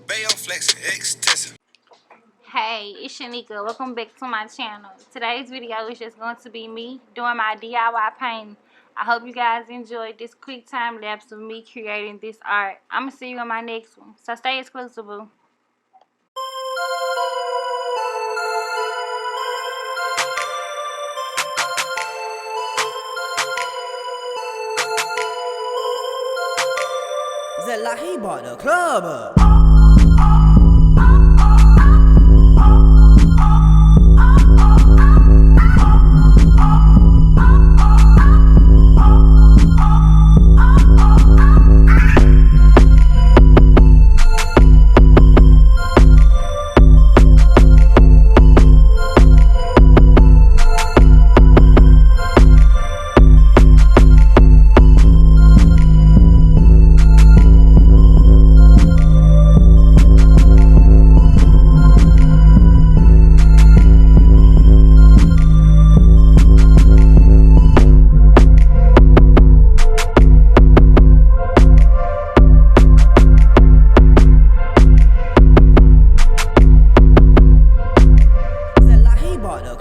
Bayo flexing extensive. Hey, it's Sheneka. Welcome back to my channel. Today's video is just going to be me doing my DIY painting. I hope you guys enjoyed this quick time lapse of me creating this art. I'm going to see you in my next one. So stay exclusive, boo. Zella, he bought the club up.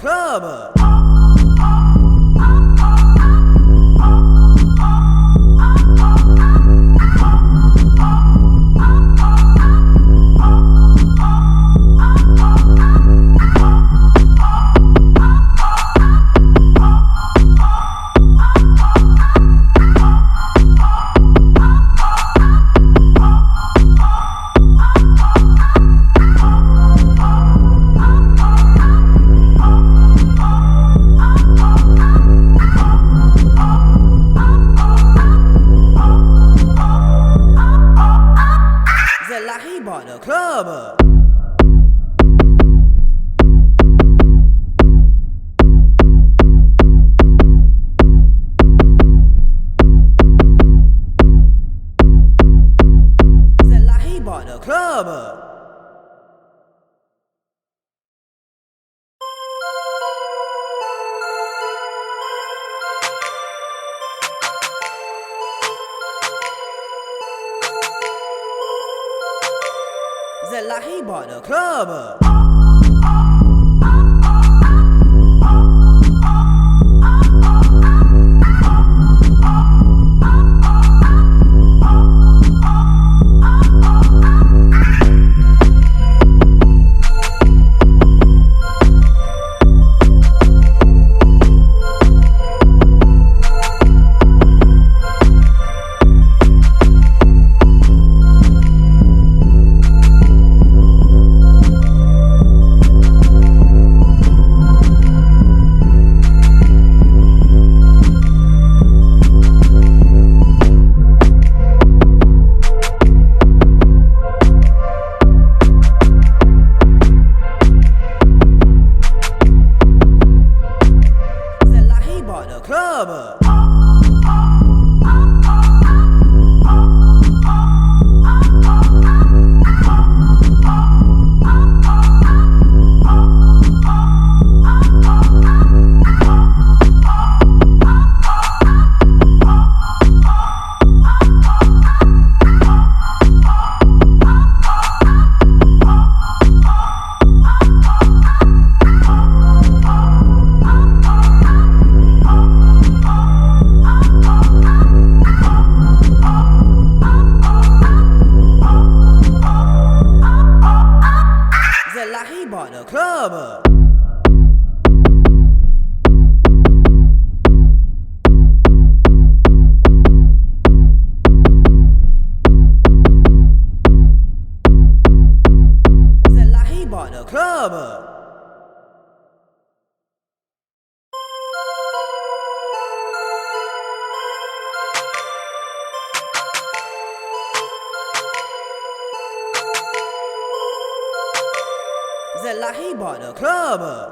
Club up. Zella, he bought the club up. Zella, he bought the club up. Zella, he bought the club up. Club up. Zella, he bought the club up. Zella, he bought the club up. Zella, he bought the club up.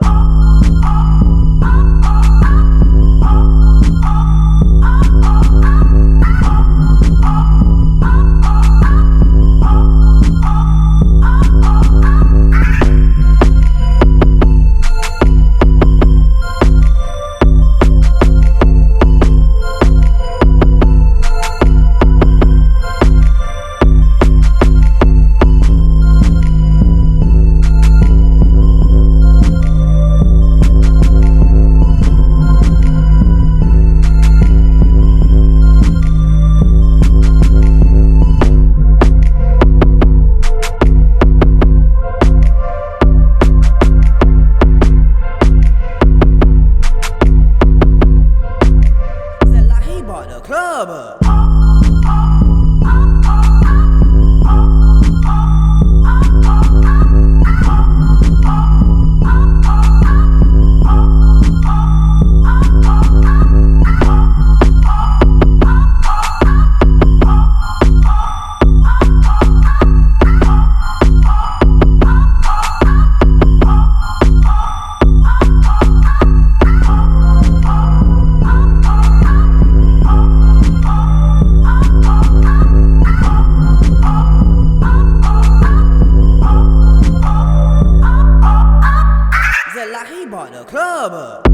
like he bought the club up.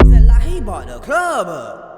Is it like he bought the club up?